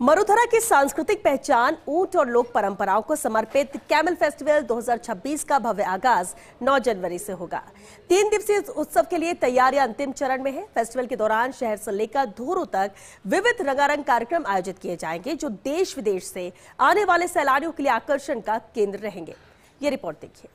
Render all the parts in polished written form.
मरुधरा की सांस्कृतिक पहचान ऊंट और लोक परंपराओं को समर्पित कैमल फेस्टिवल 2026 का भव्य आगाज 9 जनवरी से होगा। 3 दिवसीय उत्सव के लिए तैयारियां अंतिम चरण में है। फेस्टिवल के दौरान शहर से लेकर धोरों तक विविध रंगारंग कार्यक्रम आयोजित किए जाएंगे, जो देश विदेश से आने वाले सैलानियों के लिए आकर्षण का केंद्र रहेंगे। ये रिपोर्ट देखिए।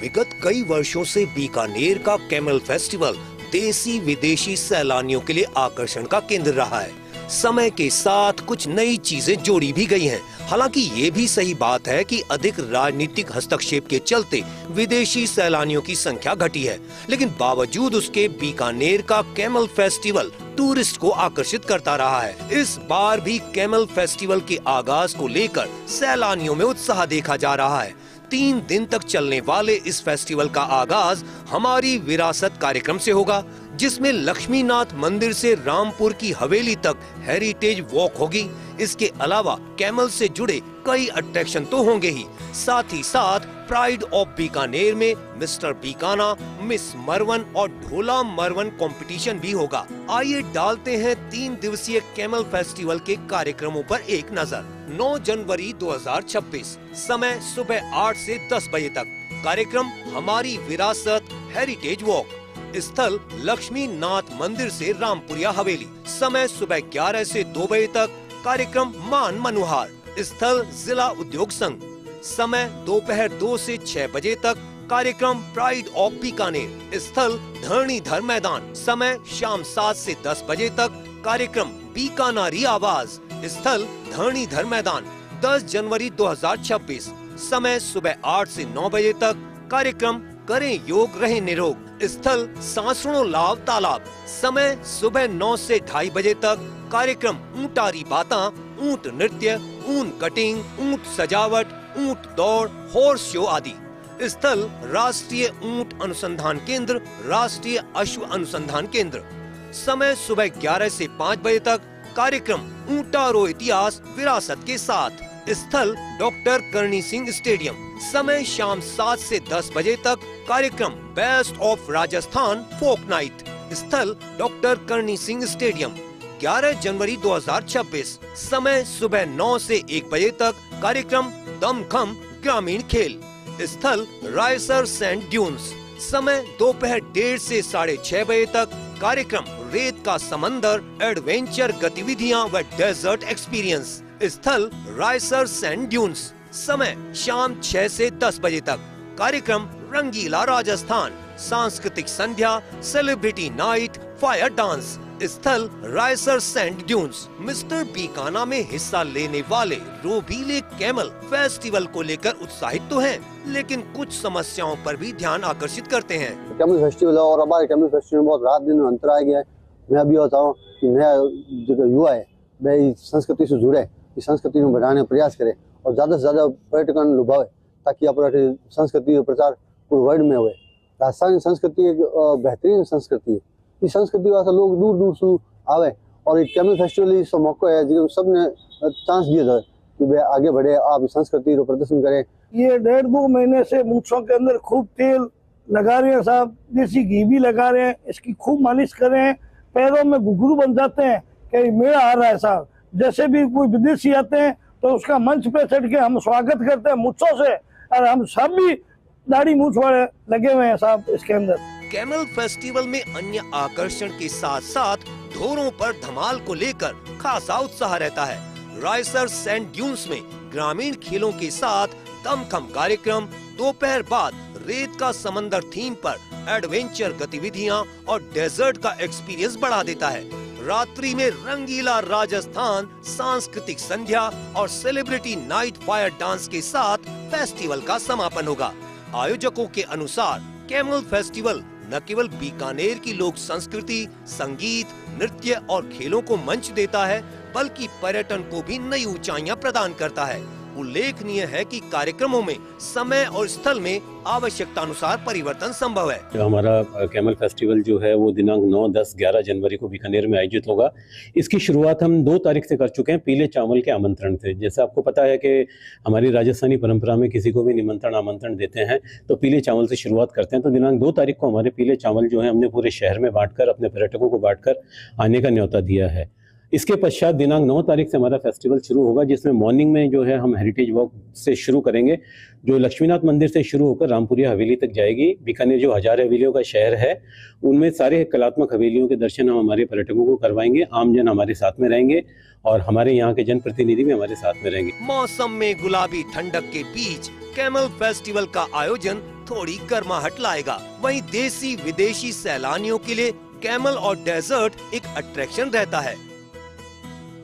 विगत कई वर्षों से बीकानेर का कैमल फेस्टिवल देसी विदेशी सैलानियों के लिए आकर्षण का केंद्र रहा है। समय के साथ कुछ नई चीजें जोड़ी भी गई हैं। हालांकि ये भी सही बात है कि अधिक राजनीतिक हस्तक्षेप के चलते विदेशी सैलानियों की संख्या घटी है, लेकिन बावजूद उसके बीकानेर का कैमल फेस्टिवल टूरिस्ट को आकर्षित करता रहा है। इस बार भी कैमल फेस्टिवल के आगाज को लेकर सैलानियों में उत्साह देखा जा रहा है। 3 दिन तक चलने वाले इस फेस्टिवल का आगाज हमारी विरासत कार्यक्रम से होगा, जिसमें लक्ष्मीनाथ मंदिर से रामपुर की हवेली तक हेरिटेज वॉक होगी। इसके अलावा कैमल से जुड़े कई अट्रैक्शन तो होंगे ही, साथ ही साथ प्राइड ऑफ बीकानेर में मिस्टर बीकाना, मिस मरवन और ढोला मरवन कंपटीशन भी होगा। आइए डालते हैं 3 दिवसीय कैमल फेस्टिवल के कार्यक्रमों पर एक नजर। 9 जनवरी 2026, समय सुबह 8 से 10 बजे तक। कार्यक्रम हमारी विरासत हेरिटेज वॉक। स्थल लक्ष्मी नाथ मंदिर से रामपुरिया हवेली। समय सुबह 11 से 2 बजे तक। कार्यक्रम मान मनुहार। स्थल जिला उद्योग संघ। समय दोपहर 2 से 6 बजे तक। कार्यक्रम प्राइड ऑफ बीकानेर। स्थल धरणीधर मैदान। समय शाम 7 से 10 बजे तक। कार्यक्रम बीकानारी आवाज। स्थल धरणीधर मैदान। 10 जनवरी 2026, समय सुबह 8 से 9 बजे तक। कार्यक्रम करें योग रहें निरोग। स्थल सांसुणो लाव तालाब। समय सुबह 9 से 2:30 बजे तक। कार्यक्रम ऊंटारी बाता, ऊंट नृत्य, ऊन कटिंग, ऊंट सजावट, ऊंट दौड़, हॉर्स शो आदि। स्थल राष्ट्रीय ऊंट अनुसंधान केंद्र, राष्ट्रीय अश्व अनुसंधान केंद्र। समय सुबह 11 से 5 बजे तक। कार्यक्रम ऊंटारो इतिहास विरासत के साथ। स्थल डॉक्टर करणी सिंह स्टेडियम। समय शाम 7 से 10 बजे तक। कार्यक्रम best of Rajasthan folk night. स्थल डॉक्टर करणी सिंह स्टेडियम। 11 जनवरी 2026, समय सुबह 9 से 1 बजे तक। कार्यक्रम दमखम ग्रामीण खेल। स्थल रायसर सैंड ड्यून्स। समय दोपहर 1:30 से 6:30 बजे तक। कार्यक्रम रेत का समंदर, एडवेंचर गतिविधियां व डेजर्ट एक्सपीरियंस। स्थल रायसर सैंड ड्यून्स। समय शाम 6 से 10 बजे तक। कार्यक्रम रंगीला राजस्थान, सांस्कृतिक संध्या, सेलिब्रिटी नाइट, फायर डांस। स्थल Raisar sand dunes. Mister Bikana में हिस्सा लेने वाले रोबीले कैमल फेस्टिवल को लेकर उत्साहित तो हैं, लेकिन कुछ समस्याओं पर भी ध्यान आकर्षित करते हैं। कैमल फेस्टिवल और हमारे कैमल फेस्टिवल में बहुत रात दिन अंतर आ गया है। मैं अभी बताऊँ कि नया जो युवा है वह इस संस्कृति से जुड़े, इस संस्कृति को बढ़ाने का प्रयास करे और ज्यादा से ज्यादा पर्यटन लुभावे, ताकि अपनी संस्कृति का प्रचार पूरे वर्ल्ड में हो। राजस्थान संस्कृति एक बेहतरीन संस्कृति है। इस संस्कृति वास्ते लोग दूर दूर से आवे और एक कैमल फेस्टिवल इस मौका है जो सबने चांस दिया जाए कि वे आगे बढ़े, आप इस संस्कृति को प्रदर्शन करें। ये 1.5-2 महीने से मूंछों के अंदर खूब तेल लगा रहे हैं साहब, देसी घी भी लगा रहे हैं, इसकी खूब मालिश कर रहे हैं, पैरों में घुघरू बन जाते हैं कि मेला आ रहा है साहब। जैसे भी कोई विदेशी आते हैं तो उसका मंच पे चढ़ के हम स्वागत करते हैं मूंछों से, और हम सब भी दाढ़ी मूंछ वाले लगे हुए हैं साहब इसके अंदर। कैमल फेस्टिवल में अन्य आकर्षण के साथ साथ धोरों पर धमाल को लेकर खासा उत्साह रहता है। रायसर सैंड ड्यून्स में ग्रामीण खेलों के साथ दमखम कार्यक्रम, दोपहर बाद रेत का समंदर थीम पर एडवेंचर गतिविधियां और डेजर्ट का एक्सपीरियंस बढ़ा देता है। रात्रि में रंगीला राजस्थान, सांस्कृतिक संध्या और सेलिब्रिटी नाइट फायर डांस के साथ फेस्टिवल का समापन होगा। आयोजकों के अनुसार कैमल फेस्टिवल न केवल बीकानेर की लोक संस्कृति, संगीत, नृत्य और खेलों को मंच देता है, बल्कि पर्यटन को भी नई ऊंचाइयां प्रदान करता है। उल्लेखनीय है कि कार्यक्रमों में समय और स्थल में आवश्यकता अनुसार परिवर्तन संभव है। जो हमारा कैमल फेस्टिवल जो है वो दिनांक 9, 10, 11 जनवरी को बीकानेर में आयोजित होगा। इसकी शुरुआत हम 2 तारीख से कर चुके हैं, पीले चावल के आमंत्रण से। जैसे आपको पता है कि हमारी राजस्थानी परंपरा में किसी को भी निमंत्रण आमंत्रण देते हैं तो पीले चावल से शुरुआत करते हैं। तो दिनांक 2 तारीख को हमारे पीले चावल जो है हमने पूरे शहर में बांटकर, अपने पर्यटकों को बांटकर आने का न्योता दिया है। इसके पश्चात दिनांक 9 तारीख से हमारा फेस्टिवल शुरू होगा, जिसमें मॉर्निंग में जो है हम हेरिटेज वॉक से शुरू करेंगे, जो लक्ष्मीनाथ मंदिर से शुरू होकर रामपुरिया हवेली तक जाएगी। बीकानेर जो 1000 हवेलियों का शहर है, उनमें सारे कलात्मक हवेलियों के दर्शन हम हमारे पर्यटकों को करवाएंगे। आमजन हमारे साथ में रहेंगे और हमारे यहाँ के जनप्रतिनिधि भी हमारे साथ में रहेंगे। मौसम में गुलाबी ठंडक के बीच कैमल फेस्टिवल का आयोजन थोड़ी गर्माहट लाएगा। वहीं देसी विदेशी सैलानियों के लिए कैमल और डेजर्ट एक अट्रैक्शन रहता है।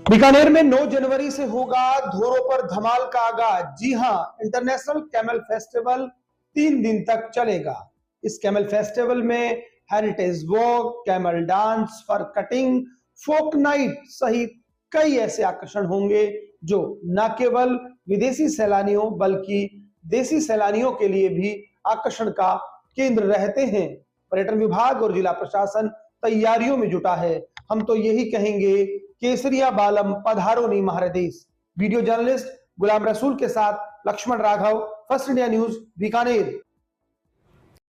बीकानेर में 9 जनवरी से होगा धोरों पर धमाल का आगाज। जी हां, इंटरनेशनल कैमल फेस्टिवल 3 दिन तक चलेगा। इस कैमल फेस्टिवल में हेरिटेज वॉक, कैमल डांस, फर कटिंग, फोक नाइट सहित कई ऐसे आकर्षण होंगे जो न केवल विदेशी सैलानियों बल्कि देसी सैलानियों के लिए भी आकर्षण का केंद्र रहते हैं। पर्यटन विभाग और जिला प्रशासन तैयारियों में जुटा है। हम तो यही कहेंगे, केसरिया बालम पधारो नी महारदेश। वीडियो जर्नलिस्ट गुलाम रसूल के साथ Laxman Raghav, first India news, Bikaner.